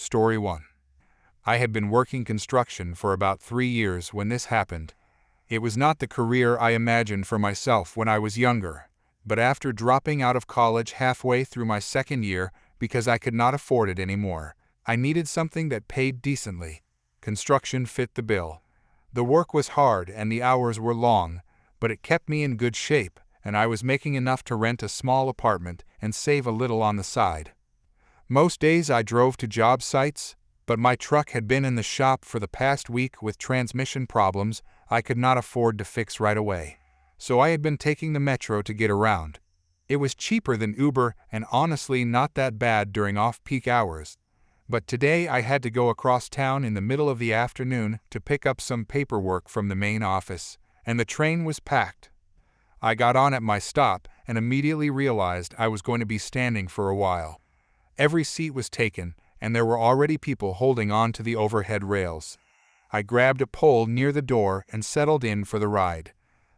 Story 1. I had been working construction for about 3 years when this happened. It was not the career I imagined for myself when I was younger, but after dropping out of college halfway through my second year because I could not afford it anymore, I needed something that paid decently. Construction fit the bill. The work was hard and the hours were long, but it kept me in good shape, and I was making enough to rent a small apartment and save a little on the side. Most days I drove to job sites, but my truck had been in the shop for the past week with transmission problems I could not afford to fix right away. So I had been taking the metro to get around. It was cheaper than Uber and honestly not that bad during off-peak hours. But today I had to go across town in the middle of the afternoon to pick up some paperwork from the main office, and the train was packed. I got on at my stop and immediately realized I was going to be standing for a while. Every seat was taken, and there were already people holding on to the overhead rails. I grabbed a pole near the door and settled in for the ride.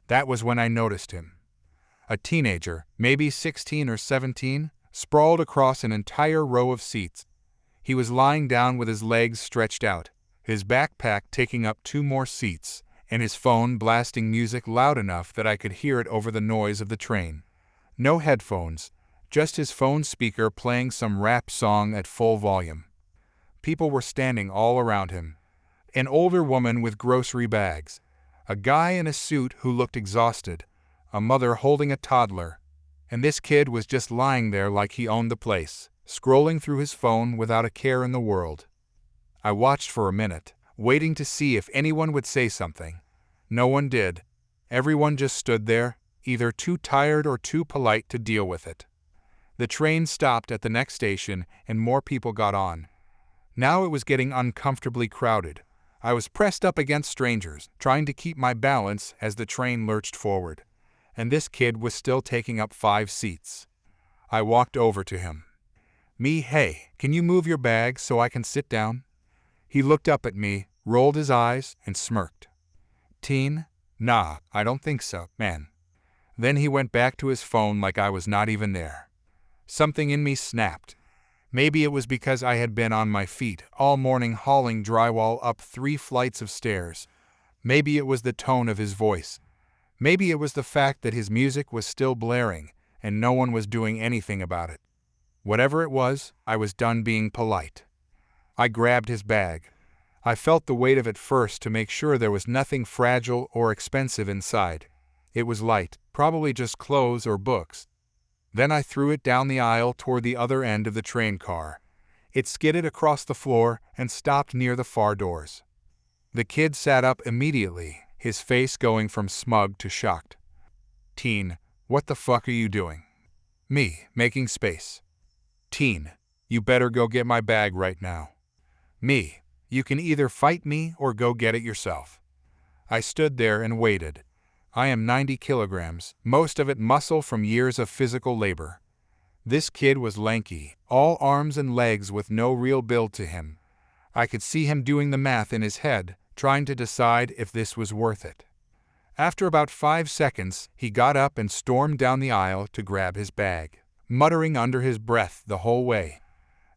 That was when I noticed him. A teenager, maybe 16 or 17, sprawled across an entire row of seats. He was lying down with his legs stretched out, his backpack taking up 2 more seats, and his phone blasting music loud enough that I could hear it over the noise of the train. No headphones, just his phone speaker playing some rap song at full volume. People were standing all around him. An older woman with grocery bags, a guy in a suit who looked exhausted, a mother holding a toddler, and this kid was just lying there like he owned the place, scrolling through his phone without a care in the world. I watched for a minute, waiting to see if anyone would say something. No one did. Everyone just stood there, either too tired or too polite to deal with it. The train stopped at the next station and more people got on. Now it was getting uncomfortably crowded. I was pressed up against strangers, trying to keep my balance as the train lurched forward. And this kid was still taking up 5 seats. I walked over to him. Hey, can you move your bag so I can sit down? He looked up at me, rolled his eyes, and smirked. Teen? Nah, I don't think so, man. Then he went back to his phone like I was not even there. Something in me snapped. Maybe it was because I had been on my feet all morning hauling drywall up 3 flights of stairs. Maybe it was the tone of his voice. Maybe it was the fact that his music was still blaring and no one was doing anything about it. Whatever it was, I was done being polite. I grabbed his bag. I felt the weight of it first to make sure there was nothing fragile or expensive inside. It was light, probably just clothes or books. Then I threw it down the aisle toward the other end of the train car. It skidded across the floor and stopped near the far doors. The kid sat up immediately, his face going from smug to shocked. Teen, what the fuck are you doing? Me, making space. Teen, you better go get my bag right now. Me, you can either fight me or go get it yourself. I stood there and waited. I am 90 kilograms, most of it muscle from years of physical labor. This kid was lanky, all arms and legs with no real build to him. I could see him doing the math in his head, trying to decide if this was worth it. After about 5 seconds, he got up and stormed down the aisle to grab his bag, muttering under his breath the whole way.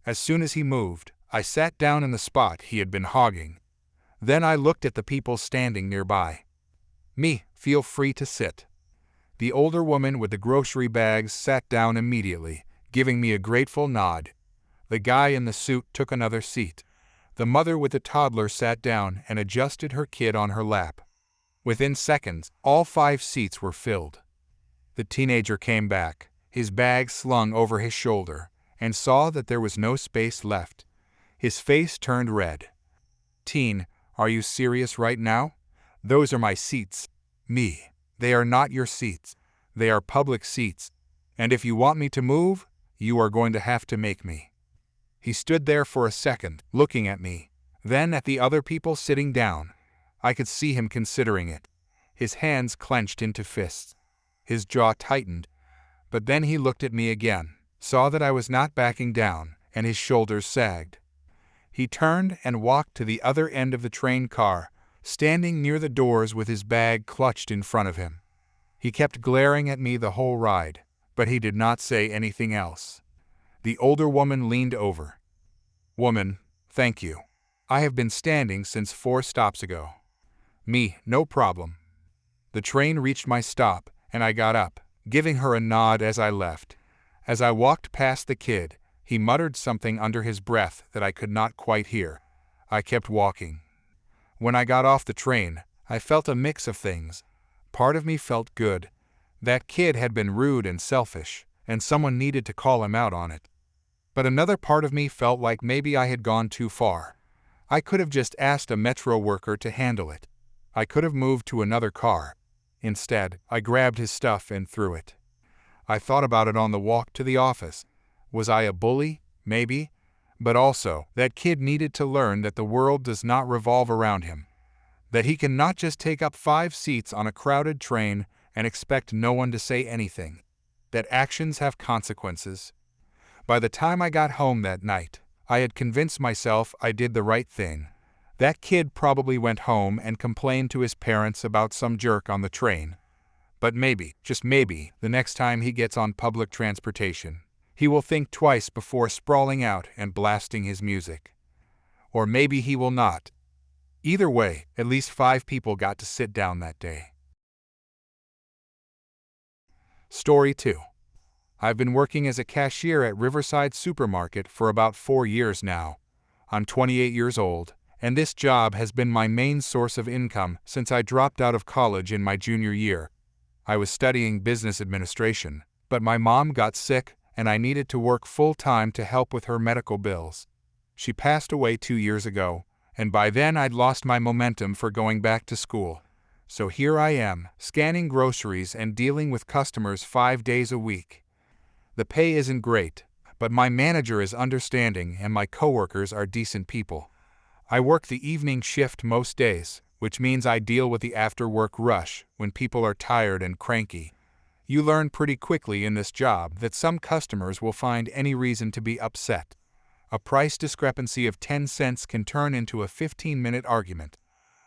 As soon as he moved, I sat down in the spot he had been hogging. Then I looked at the people standing nearby. Me, feel free to sit. The older woman with the grocery bags sat down immediately, giving me a grateful nod. The guy in the suit took another seat. The mother with the toddler sat down and adjusted her kid on her lap. Within seconds, all 5 seats were filled. The teenager came back, his bag slung over his shoulder, and saw that there was no space left. His face turned red. Teen, are you serious right now? Those are my seats. Me, they are not your seats. They are public seats. And if you want me to move, you are going to have to make me. He stood there for a second, looking at me, then at the other people sitting down. I could see him considering it. His hands clenched into fists. His jaw tightened. But then he looked at me again, saw that I was not backing down, and his shoulders sagged. He turned and walked to the other end of the train car, standing near the doors with his bag clutched in front of him. He kept glaring at me the whole ride, but he did not say anything else. The older woman leaned over. Woman, Thank you. I have been standing since 4 stops ago. Me, no problem. The train reached my stop, and I got up, giving her a nod as I left. As I walked past the kid, he muttered something under his breath that I could not quite hear. I kept walking. When I got off the train, I felt a mix of things. Part of me felt good. That kid had been rude and selfish, and someone needed to call him out on it. But another part of me felt like maybe I had gone too far. I could have just asked a metro worker to handle it. I could have moved to another car. Instead, I grabbed his stuff and threw it. I thought about it on the walk to the office. Was I a bully? Maybe. But also, that kid needed to learn that the world does not revolve around him. That he can not just take up 5 seats on a crowded train and expect no one to say anything. That actions have consequences. By the time I got home that night, I had convinced myself I did the right thing. That kid probably went home and complained to his parents about some jerk on the train. But maybe, just maybe, the next time he gets on public transportation, he will think twice before sprawling out and blasting his music. Or maybe he will not. Either way, at least 5 people got to sit down that day. Story 2. I've been working as a cashier at Riverside Supermarket for about 4 years now. I'm 28 years old, and this job has been my main source of income since I dropped out of college in my junior year. I was studying business administration, but my mom got sick and I needed to work full-time to help with her medical bills. She passed away 2 years ago, and by then I'd lost my momentum for going back to school. So here I am, scanning groceries and dealing with customers 5 days a week. The pay isn't great, but my manager is understanding and my coworkers are decent people. I work the evening shift most days, which means I deal with the after-work rush when people are tired and cranky. You learn pretty quickly in this job that some customers will find any reason to be upset. A price discrepancy of 10 cents can turn into a 15-minute argument.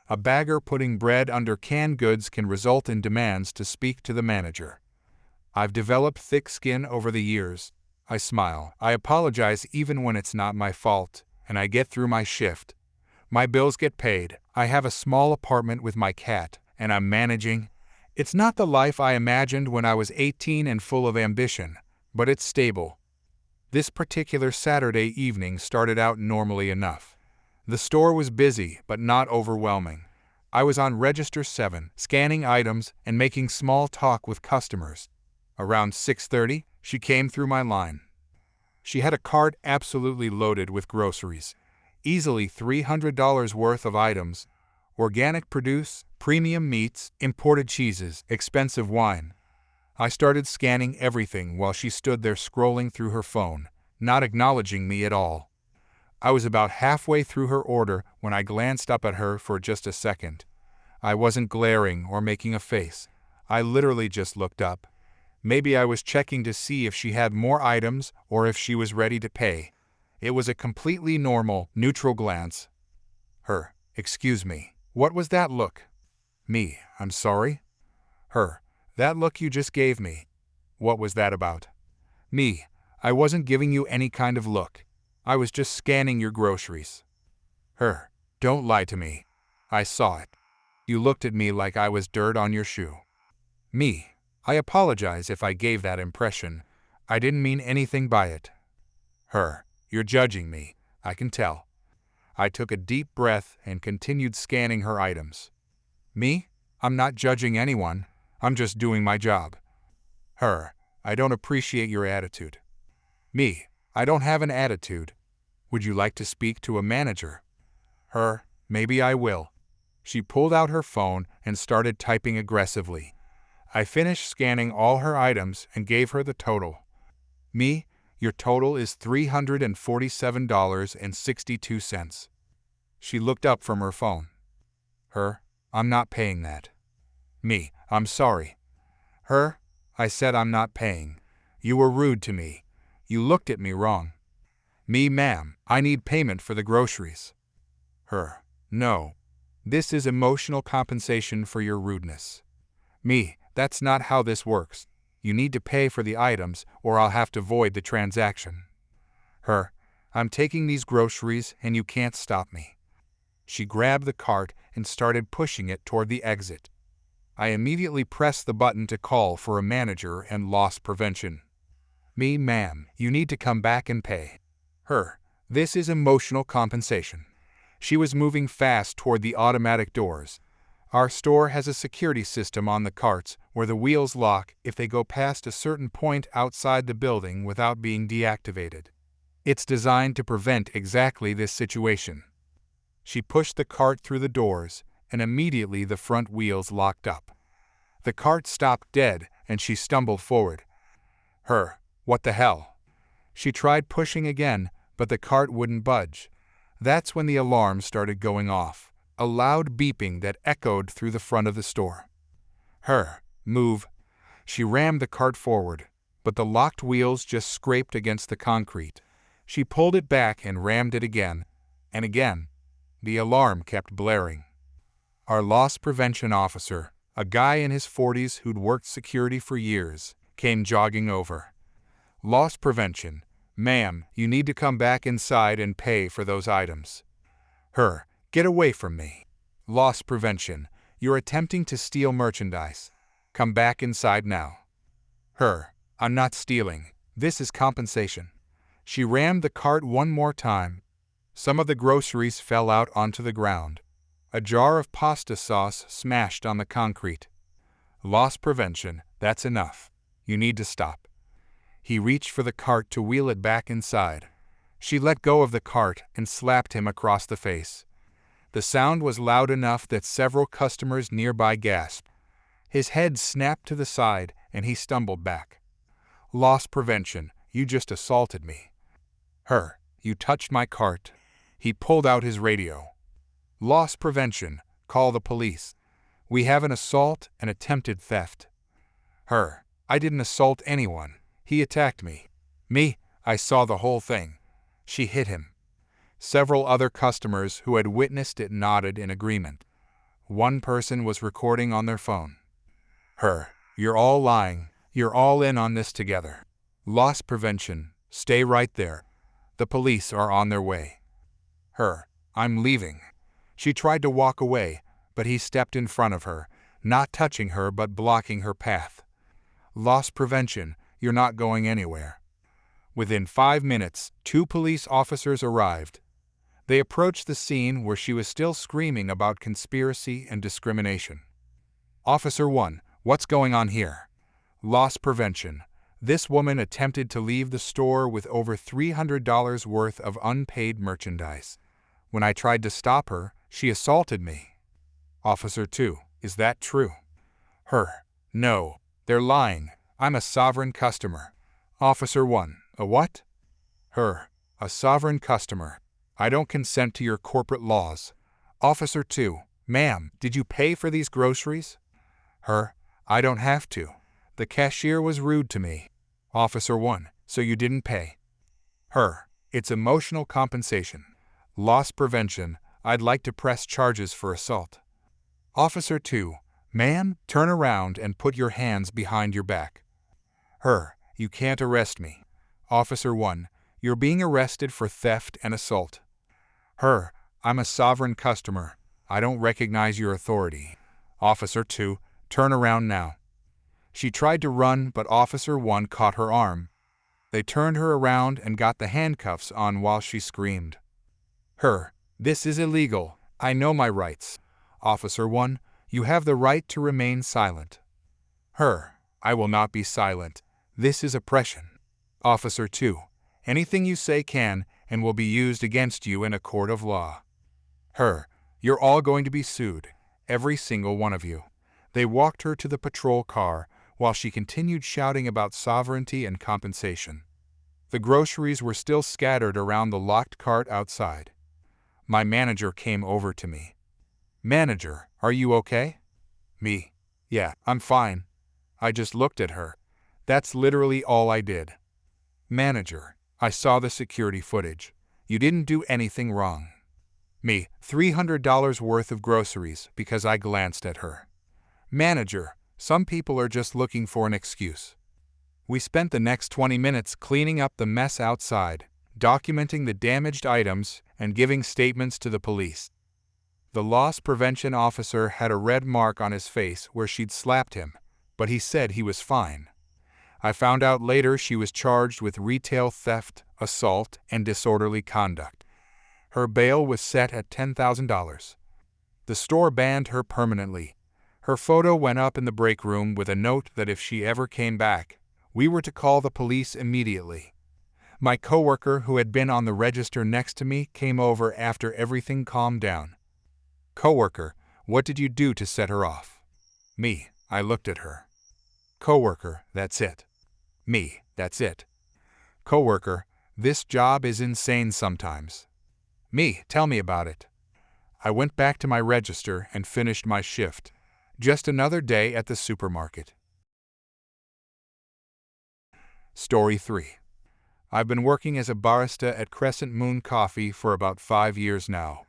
A bagger putting bread under canned goods can result in demands to speak to the manager. I've developed thick skin over the years. I smile. I apologize even when it's not my fault, and I get through my shift. My bills get paid. I have a small apartment with my cat, and I'm managing. It's not the life I imagined when I was 18 and full of ambition, but it's stable. This particular Saturday evening started out normally enough. The store was busy, but not overwhelming. I was on Register 7, scanning items and making small talk with customers. Around 6:30, she came through my line. She had a cart absolutely loaded with groceries. Easily $300 worth of items. Organic produce, premium meats, imported cheeses, expensive wine. I started scanning everything while she stood there scrolling through her phone, not acknowledging me at all. I was about halfway through her order when I glanced up at her for just a second. I wasn't glaring or making a face. I literally just looked up. Maybe I was checking to see if she had more items or if she was ready to pay. It was a completely normal, neutral glance. Her, excuse me, what was that look? Me, I'm sorry. Her, that look you just gave me. What was that about? Me, I wasn't giving you any kind of look. I was just scanning your groceries. Her, don't lie to me. I saw it. You looked at me like I was dirt on your shoe. Me, I apologize if I gave that impression. I didn't mean anything by it. Her, you're judging me, I can tell. I took a deep breath and continued scanning her items. Me, I'm not judging anyone. I'm just doing my job. Her, I don't appreciate your attitude. Me, I don't have an attitude. Would you like to speak to a manager? Her, maybe I will. She pulled out her phone and started typing aggressively. I finished scanning all her items and gave her the total. Me, your total is $347.62. She looked up from her phone. Her, I'm not paying that. Me, I'm sorry. Her, I said I'm not paying. You were rude to me. You looked at me wrong. Me, ma'am, I need payment for the groceries. Her, no. This is emotional compensation for your rudeness. Me, that's not how this works. You need to pay for the items or I'll have to void the transaction. Her, I'm taking these groceries and you can't stop me. She grabbed the cart and started pushing it toward the exit. I immediately pressed the button to call for a manager and loss prevention. Me, ma'am, you need to come back and pay. Her, this is emotional compensation. She was moving fast toward the automatic doors. Our store has a security system on the carts where the wheels lock if they go past a certain point outside the building without being deactivated. It's designed to prevent exactly this situation. She pushed the cart through the doors, and immediately the front wheels locked up. The cart stopped dead, and she stumbled forward. Her, what the hell? She tried pushing again, but the cart wouldn't budge. That's when the alarm started going off, a loud beeping that echoed through the front of the store. Her, move. She rammed the cart forward, but the locked wheels just scraped against the concrete. She pulled it back and rammed it again, and again. The alarm kept blaring. Our loss prevention officer, a guy in his 40s who'd worked security for years, came jogging over. Loss prevention. Ma'am, you need to come back inside and pay for those items. Her, get away from me. Loss prevention. You're attempting to steal merchandise. Come back inside now. Her, I'm not stealing. This is compensation. She rammed the cart one more time. Some of the groceries fell out onto the ground. A jar of pasta sauce smashed on the concrete. Loss prevention, that's enough. You need to stop. He reached for the cart to wheel it back inside. She let go of the cart and slapped him across the face. The sound was loud enough that several customers nearby gasped. His head snapped to the side and he stumbled back. Loss prevention, you just assaulted me. Her, you touched my cart. He pulled out his radio. Loss prevention, call the police. We have an assault and attempted theft. Her, I didn't assault anyone. He attacked me. Me, I saw the whole thing. She hit him. Several other customers who had witnessed it nodded in agreement. One person was recording on their phone. Her, you're all lying. You're all in on this together. Loss prevention, stay right there. The police are on their way. Her, I'm leaving. She tried to walk away, but he stepped in front of her, not touching her but blocking her path. Loss prevention, you're not going anywhere. Within 5 minutes, 2 police officers arrived. They approached the scene where she was still screaming about conspiracy and discrimination. Officer 1, what's going on here? Loss prevention. This woman attempted to leave the store with over $300 worth of unpaid merchandise. When I tried to stop her, she assaulted me. Officer 2, is that true? Her, no, they're lying. I'm a sovereign customer. Officer 1, a what? Her, a sovereign customer. I don't consent to your corporate laws. Officer 2, ma'am, did you pay for these groceries? Her, I don't have to. The cashier was rude to me. Officer 1, so you didn't pay. Her, it's emotional compensation. Loss prevention, I'd like to press charges for assault. Officer 2, ma'am, turn around and put your hands behind your back. Her, you can't arrest me. Officer 1, you're being arrested for theft and assault. Her, I'm a sovereign customer. I don't recognize your authority. Officer 2, turn around now. She tried to run, but Officer 1 caught her arm. They turned her around and got the handcuffs on while she screamed. Her, this is illegal. I know my rights. Officer 1, you have the right to remain silent. Her, I will not be silent. This is oppression. Officer 2, anything you say can and will be used against you in a court of law. Her, you're all going to be sued, every single one of you. They walked her to the patrol car while she continued shouting about sovereignty and compensation. The groceries were still scattered around the locked cart outside. My manager came over to me. Manager, are you okay? Me, yeah, I'm fine. I just looked at her. That's literally all I did. Manager, I saw the security footage. You didn't do anything wrong. Me, $300 worth of groceries because I glanced at her. Manager, some people are just looking for an excuse. We spent the next 20 minutes cleaning up the mess outside, documenting the damaged items and giving statements to the police. The loss prevention officer had a red mark on his face where she'd slapped him, but he said he was fine. I found out later she was charged with retail theft, assault, and disorderly conduct. Her bail was set at $10,000. The store banned her permanently. Her photo went up in the break room with a note that if she ever came back, we were to call the police immediately. My coworker who had been on the register next to me came over after everything calmed down. Coworker, what did you do to set her off? Me, I looked at her. Coworker, that's it. Me, that's it. Coworker, this job is insane sometimes. Me, tell me about it. I went back to my register and finished my shift. Just another day at the supermarket. Story 3. I've been working as a barista at Crescent Moon Coffee for about 5 years now.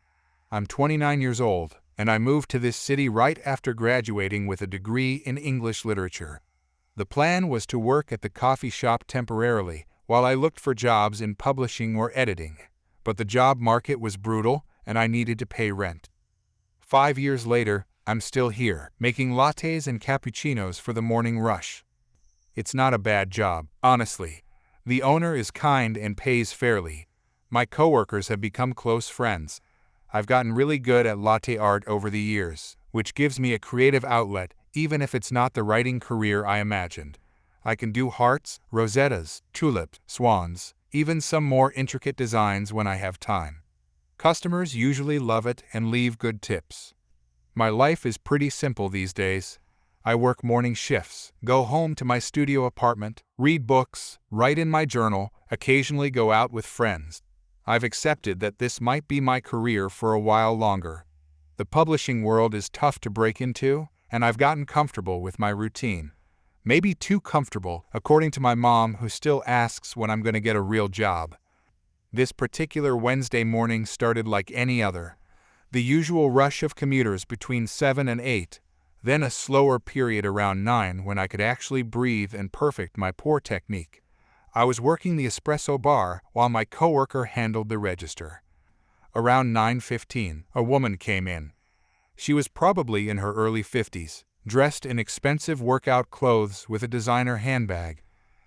I'm 29 years old, and I moved to this city right after graduating with a degree in English literature. The plan was to work at the coffee shop temporarily while I looked for jobs in publishing or editing, but the job market was brutal and I needed to pay rent. 5 years later, I'm still here, making lattes and cappuccinos for the morning rush. It's not a bad job, honestly. The owner is kind and pays fairly. My coworkers have become close friends. I've gotten really good at latte art over the years, which gives me a creative outlet, even if it's not the writing career I imagined. I can do hearts, rosettas, tulips, swans, even some more intricate designs when I have time. Customers usually love it and leave good tips. My life is pretty simple these days. I work morning shifts, go home to my studio apartment, read books, write in my journal, occasionally go out with friends. I've accepted that this might be my career for a while longer. The publishing world is tough to break into, and I've gotten comfortable with my routine. Maybe too comfortable, according to my mom, who still asks when I'm going to get a real job. This particular Wednesday morning started like any other. The usual rush of commuters between 7 and 8, then a slower period around 9 when I could actually breathe and perfect my pour technique. I was working the espresso bar while my coworker handled the register. Around 9:15, a woman came in. She was probably in her early 50s, dressed in expensive workout clothes with a designer handbag.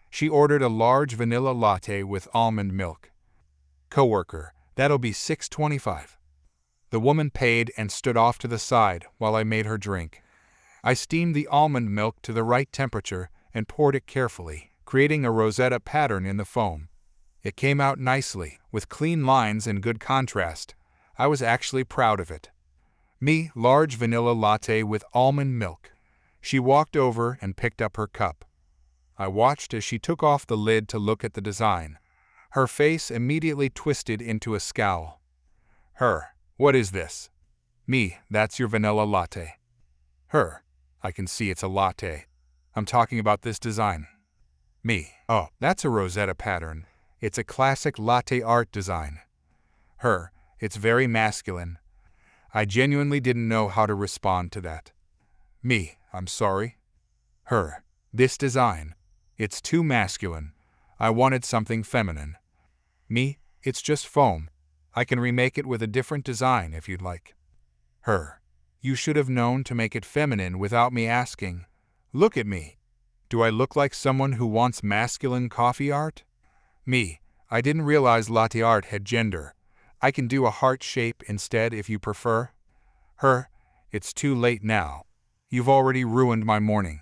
She ordered a large vanilla latte with almond milk. Coworker, that'll be $6.25. The woman paid and stood off to the side while I made her drink. I steamed the almond milk to the right temperature and poured it carefully, creating a rosetta pattern in the foam. It came out nicely, with clean lines and good contrast. I was actually proud of it. Me, large vanilla latte with almond milk. She walked over and picked up her cup. I watched as she took off the lid to look at the design. Her face immediately twisted into a scowl. Her, what is this? Me, that's your vanilla latte. Her, I can see it's a latte. I'm talking about this design. Me, oh, that's a rosetta pattern. It's a classic latte art design. Her, it's very masculine. I genuinely didn't know how to respond to that. Me, I'm sorry. Her, this design. It's too masculine. I wanted something feminine. Me, it's just foam. I can remake it with a different design if you'd like. Her, you should have known to make it feminine without me asking. Look at me. Do I look like someone who wants masculine coffee art? Me, I didn't realize latte art had gender. I can do a heart shape instead if you prefer. Her, it's too late now. You've already ruined my morning.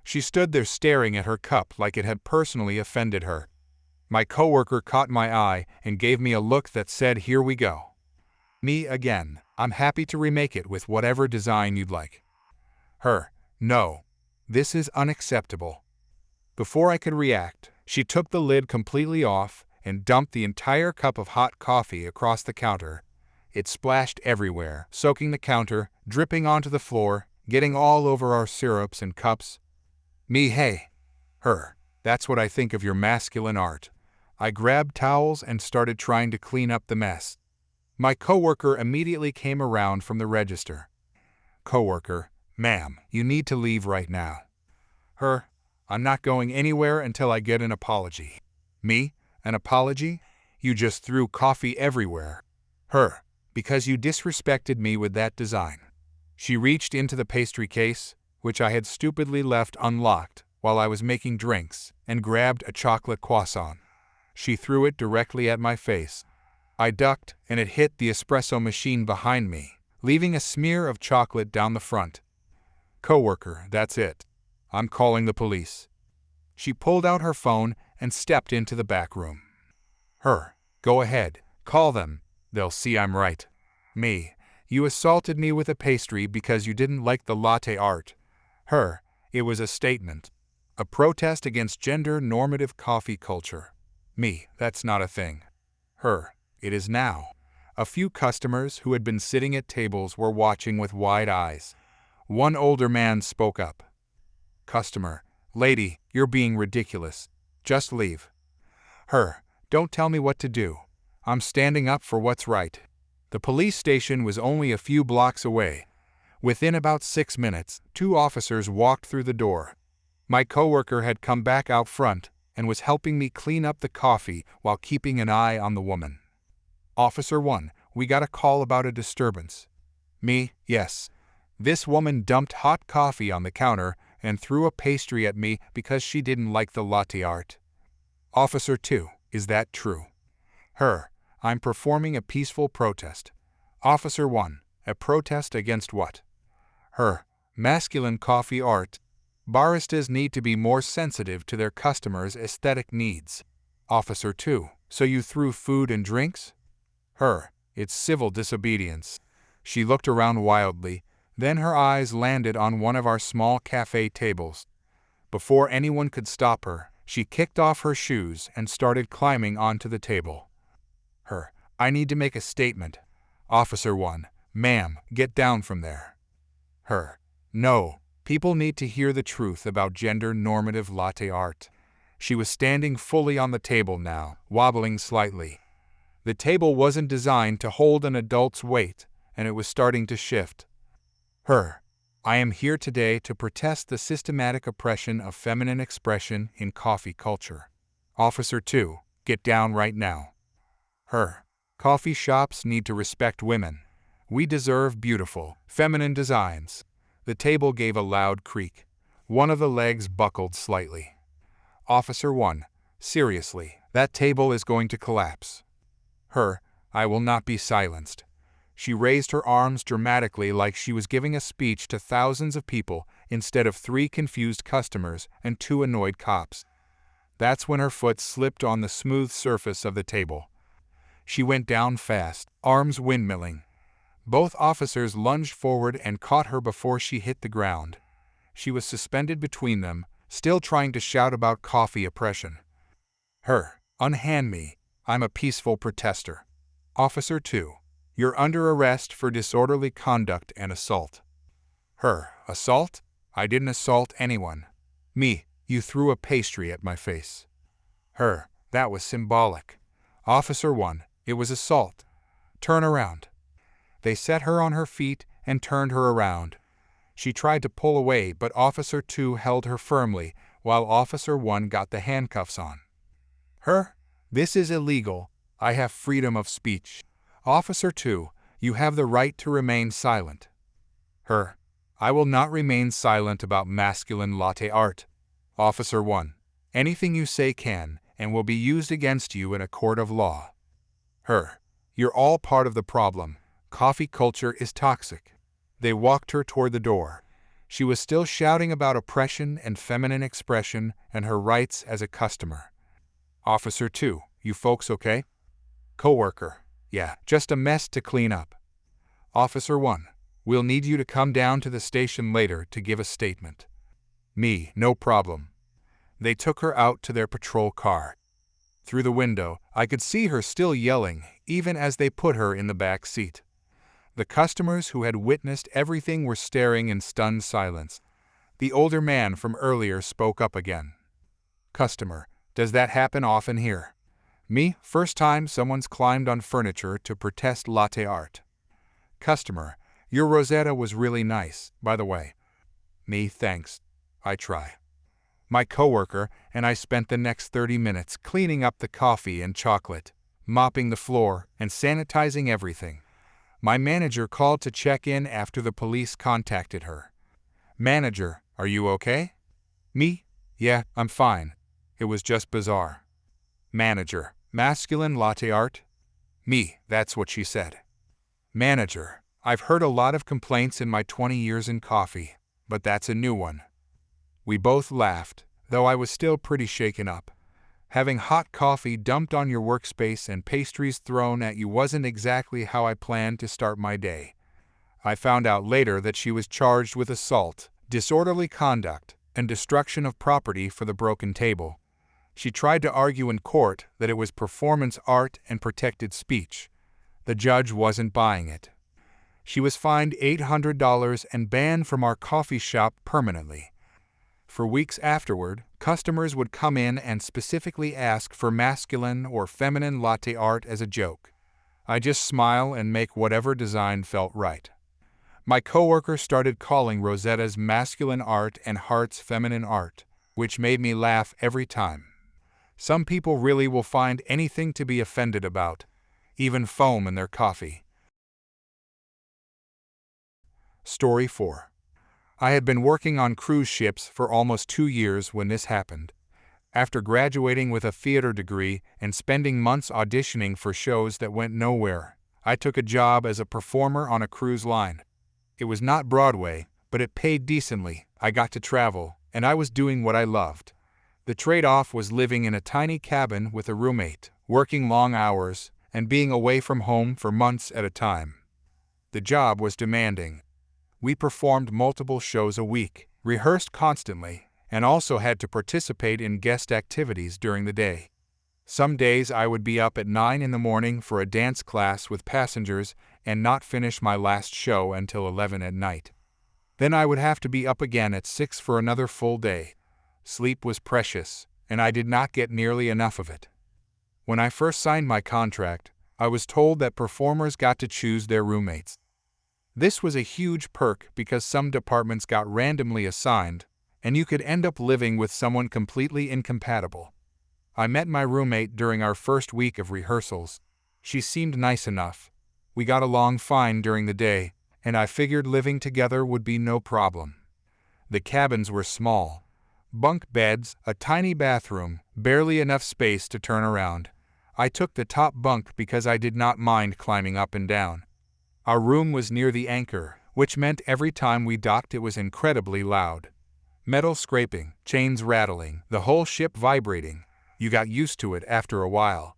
She stood there staring at her cup like it had personally offended her. My coworker caught my eye and gave me a look that said, here we go. Me again, I'm happy to remake it with whatever design you'd like. Her, no. This is unacceptable. Before I could react, she took the lid completely off and dumped the entire cup of hot coffee across the counter. It splashed everywhere, soaking the counter, dripping onto the floor, getting all over our syrups and cups. Me, hey. Her, that's what I think of your masculine art. I grabbed towels and started trying to clean up the mess. My coworker immediately came around from the register. Coworker, ma'am, you need to leave right now. Her, I'm not going anywhere until I get an apology. Me, an apology? You just threw coffee everywhere. Her. Because you disrespected me with that design. She reached into the pastry case, which I had stupidly left unlocked while I was making drinks, and grabbed a chocolate croissant. She threw it directly at my face. I ducked, and it hit the espresso machine behind me, leaving a smear of chocolate down the front. Coworker, that's it. I'm calling the police. She pulled out her phone and stepped into the back room. Her. Go ahead, call them. They'll see I'm right. Me. You assaulted me with a pastry because you didn't like the latte art. Her. It was a statement. A protest against gender-normative coffee culture. Me. That's not a thing. Her. It is now. A few customers who had been sitting at tables were watching with wide eyes. One older man spoke up. Customer. Lady, you're being ridiculous. Just leave. Her. Don't tell me what to do. I'm standing up for what's right. The police station was only a few blocks away. Within about 6 minutes, 2 officers walked through the door. My coworker had come back out front and was helping me clean up the coffee while keeping an eye on the woman. Officer 1, we got a call about a disturbance. Me, yes. This woman dumped hot coffee on the counter and threw a pastry at me because she didn't like the latte art. Officer 2, is that true? Her, I'm performing a peaceful protest. Officer 1, a protest against what? Her, masculine coffee art. Baristas need to be more sensitive to their customers' aesthetic needs. Officer 2, so you threw food and drinks? Her, it's civil disobedience. She looked around wildly, then her eyes landed on one of our small cafe tables. Before anyone could stop her, she kicked off her shoes and started climbing onto the table. Her, I need to make a statement. Officer 1, ma'am, get down from there. Her, no, people need to hear the truth about gender-normative latte art. She was standing fully on the table now, wobbling slightly. The table wasn't designed to hold an adult's weight, and it was starting to shift. Her, I am here today to protest the systematic oppression of feminine expression in coffee culture. Officer 2, get down right now. Her, coffee shops need to respect women. We deserve beautiful, feminine designs. The table gave a loud creak. One of the legs buckled slightly. Officer 1, seriously, that table is going to collapse. Her, I will not be silenced. She raised her arms dramatically like she was giving a speech to thousands of people instead of 3 confused customers and 2 annoyed cops. That's when her foot slipped on the smooth surface of the table. She went down fast, arms windmilling. Both officers lunged forward and caught her before she hit the ground. She was suspended between them, still trying to shout about coffee oppression. Her, unhand me. I'm a peaceful protester. Officer 2, you're under arrest for disorderly conduct and assault. Her, assault? I didn't assault anyone. Me, you threw a pastry at my face. Her, that was symbolic. Officer 1, it was assault. Turn around. They set her on her feet and turned her around. She tried to pull away, but Officer 2 held her firmly while Officer 1 got the handcuffs on. Her, this is illegal. I have freedom of speech. Officer 2, you have the right to remain silent. Her, I will not remain silent about masculine latte art. Officer 1, anything you say can and will be used against you in a court of law. Her, you're all part of the problem. Coffee culture is toxic. They walked her toward the door. She was still shouting about oppression and feminine expression and her rights as a customer. Officer 2, you folks okay? Coworker, yeah, just a mess to clean up. Officer 1, we'll need you to come down to the station later to give a statement. Me, no problem. They took her out to their patrol car. Through the window, I could see her still yelling, even as they put her in the back seat. The customers who had witnessed everything were staring in stunned silence. The older man from earlier spoke up again. Customer, does that happen often here? Me, first time someone's climbed on furniture to protest latte art. Customer, your Rosetta was really nice, by the way. Me, thanks. I try. My coworker and I spent the next 30 minutes cleaning up the coffee and chocolate. mopping the floor, and sanitizing everything. My manager called to check in after the police contacted her. Manager, are you okay? Me? Yeah, I'm fine. It was just bizarre. Manager, masculine latte art? Me, that's what she said. Manager, I've heard a lot of complaints in my 20 years in coffee, but that's a new one. We both laughed, though I was still pretty shaken up. Having hot coffee dumped on your workspace and pastries thrown at you wasn't exactly how I planned to start my day. I found out later that she was charged with assault, disorderly conduct, and destruction of property for the broken table. She tried to argue in court that it was performance art and protected speech. The judge wasn't buying it. She was fined $800 and banned from our coffee shop permanently. For weeks afterward, customers would come in and specifically ask for masculine or feminine latte art as a joke. I just smile and make whatever design felt right. My coworker started calling Rosetta's masculine art and Hart's feminine art, which made me laugh every time. Some people really will find anything to be offended about, even foam in their coffee. Story 4. I had been working on cruise ships for almost 2 years when this happened. After graduating with a theater degree and spending months auditioning for shows that went nowhere, I took a job as a performer on a cruise line. It was not Broadway, but it paid decently. I got to travel, and I was doing what I loved. The trade-off was living in a tiny cabin with a roommate, working long hours, and being away from home for months at a time. The job was demanding. We performed multiple shows a week, rehearsed constantly, and also had to participate in guest activities during the day. Some days I would be up at 9 in the morning for a dance class with passengers and not finish my last show until 11 at night. Then I would have to be up again at 6 for another full day. Sleep was precious, and I did not get nearly enough of it. When I first signed my contract, I was told that performers got to choose their roommates. This was a huge perk because some departments got randomly assigned, and you could end up living with someone completely incompatible. I met my roommate during our first week of rehearsals. She seemed nice enough. We got along fine during the day, and I figured living together would be no problem. The cabins were small. Bunk beds, a tiny bathroom, barely enough space to turn around. I took the top bunk because I did not mind climbing up and down. Our room was near the anchor, which meant every time we docked it was incredibly loud. Metal scraping, chains rattling, the whole ship vibrating. You got used to it after a while.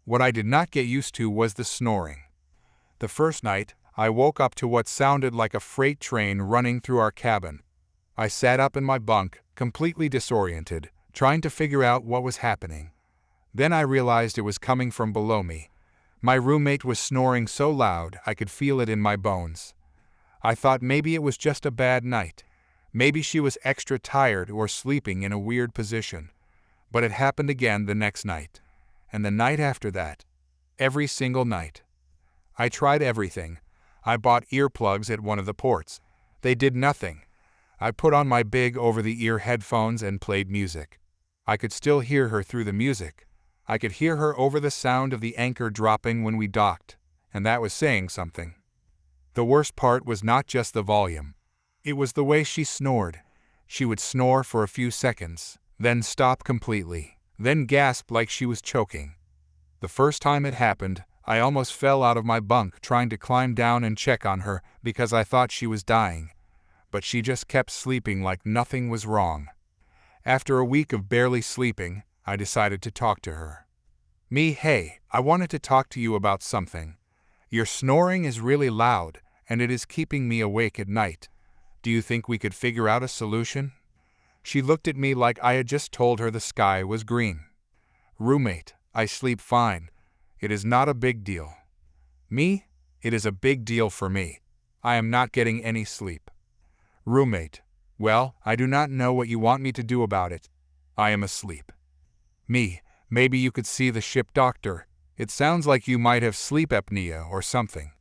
What I did not get used to was the snoring. The first night, I woke up to what sounded like a freight train running through our cabin. I sat up in my bunk, completely disoriented, trying to figure out what was happening. Then I realized it was coming from below me. My roommate was snoring so loud I could feel it in my bones. I thought maybe it was just a bad night. Maybe she was extra tired or sleeping in a weird position. But it happened again the next night. And the night after that. Every single night. I tried everything. I bought earplugs at one of the ports. They did nothing. I put on my big over-the-ear headphones and played music. I could still hear her through the music. I could hear her over the sound of the anchor dropping when we docked, and that was saying something. The worst part was not just the volume. It was the way she snored. She would snore for a few seconds, then stop completely, then gasp like she was choking. The first time it happened, I almost fell out of my bunk trying to climb down and check on her because I thought she was dying. But she just kept sleeping like nothing was wrong. After a week of barely sleeping, I decided to talk to her. Hey, I wanted to talk to you about something. Your snoring is really loud, and it is keeping me awake at night. Do you think we could figure out a solution? She looked at me like I had just told her the sky was green. Roommate, I sleep fine. It is not a big deal. Me? It is a big deal for me. I am not getting any sleep. Roommate, well, I do not know what you want me to do about it. I am asleep. Me, maybe you could see the ship doctor. It sounds like you might have sleep apnea or something.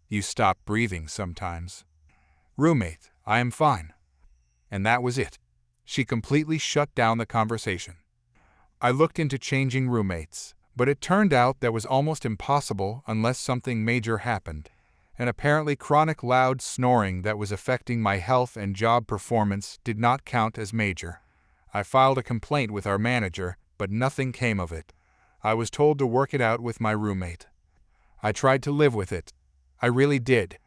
You stop breathing sometimes. Roommate, I am fine. And that was it. She completely shut down the conversation. I looked into changing roommates. But it turned out that was almost impossible unless something major happened. And apparently chronic loud snoring that was affecting my health and job performance did not count as major. I filed a complaint with our manager, but nothing came of it. I was told to work it out with my roommate. I tried to live with it. I really did.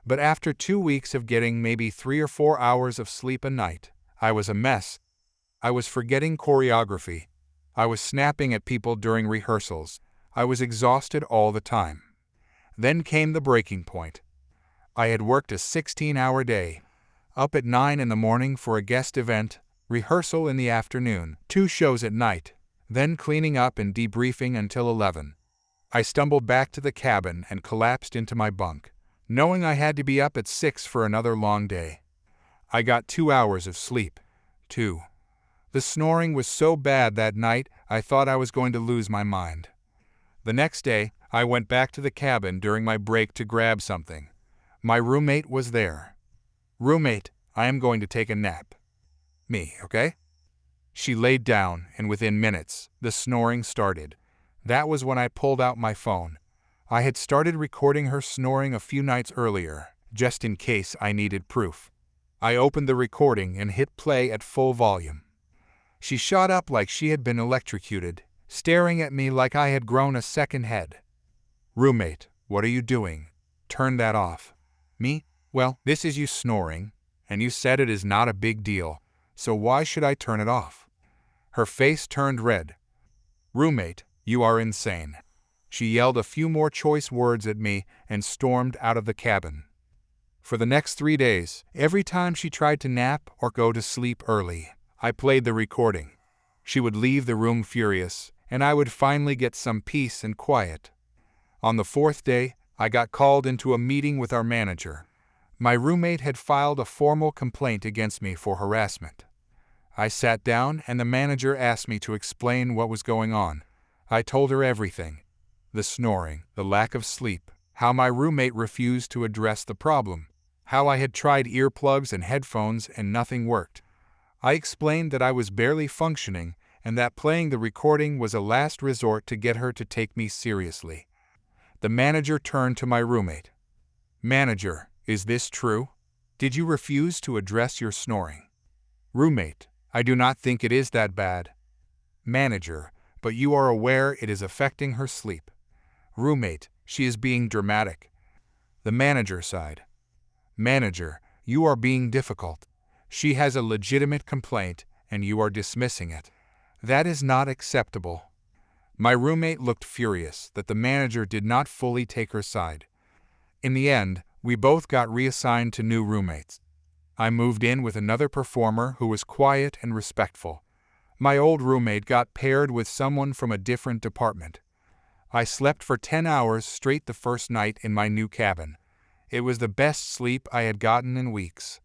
But after 2 weeks of getting maybe 3 or 4 hours of sleep a night, I was a mess. I was forgetting choreography. I was snapping at people during rehearsals. I was exhausted all the time. Then came the breaking point. I had worked a 16-hour day, up at 9 in the morning for a guest event, rehearsal in the afternoon, 2 shows at night, then cleaning up and debriefing until 11. I stumbled back to the cabin and collapsed into my bunk, knowing I had to be up at 6 for another long day. I got 2 hours of sleep. 2. The snoring was so bad that night I thought I was going to lose my mind. The next day, I went back to the cabin during my break to grab something. My roommate was there. "Roommate, I am going to take a nap." "Me, okay?" She laid down, and within minutes, the snoring started. That was when I pulled out my phone. I had started recording her snoring a few nights earlier, just in case I needed proof. I opened the recording and hit play at full volume. She shot up like she had been electrocuted, staring at me like I had grown a second head. "Roommate, what are you doing? Turn that off." "Me? Well, this is you snoring, and you said it is not a big deal, so why should I turn it off?" Her face turned red. "Roommate, you are insane." She yelled a few more choice words at me and stormed out of the cabin. For the next 3 days, every time she tried to nap or go to sleep early, I played the recording. She would leave the room furious, and I would finally get some peace and quiet. On the 4th day, I got called into a meeting with our manager. My roommate had filed a formal complaint against me for harassment. I sat down and the manager asked me to explain what was going on. I told her everything. The snoring, the lack of sleep, how my roommate refused to address the problem, how I had tried earplugs and headphones and nothing worked. I explained that I was barely functioning and that playing the recording was a last resort to get her to take me seriously. The manager turned to my roommate. "Manager, is this true? Did you refuse to address your snoring?" "Roommate, I do not think it is that bad." "Manager, but you are aware it is affecting her sleep." "Roommate, she is being dramatic." The manager sighed. "Manager, you are being difficult. She has a legitimate complaint and you are dismissing it. That is not acceptable." My roommate looked furious that the manager did not fully take her side. In the end, we both got reassigned to new roommates. I moved in with another performer who was quiet and respectful. My old roommate got paired with someone from a different department. I slept for 10 hours straight the first night in my new cabin. It was the best sleep I had gotten in weeks.